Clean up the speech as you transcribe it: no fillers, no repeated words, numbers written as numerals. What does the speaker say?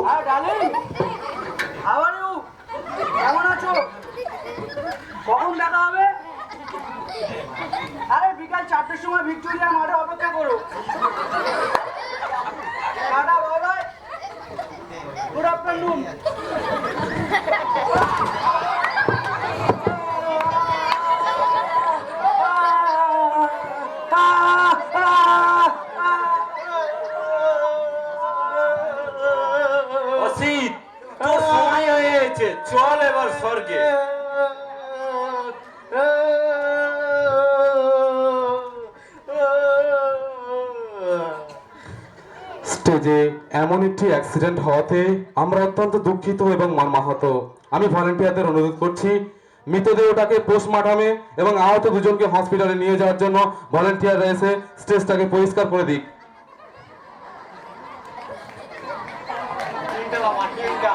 High darling, how are you? কেমন আছো? কখন দেখা হবে? আরে বিকাল 4টের সময় ভিক্টোরিয়া মাঠে অপেক্ষা করো। Tata, bye bye, good afternoon. Asit, তোর সময় হয়েছে, চল এবার স্বর্গে। স্টেজে এমন একটি অ্যাক্সিডেন্ট হওয়াতে আমরা অত্যন্ত দুঃখিত এবং মর্মাহত। আমি ভলেন্টিয়ারদের অনুরোধ করছি মৃতদেহটাকে পোস্টমর্টমে এবং আহত দুজনকে হসপিটালে নিয়ে যাওয়ার জন্য ভলেন্টিয়াররা এসে স্টেজটাকে পরিষ্কার করে দিক। তিনটা বাবা, তিনটা।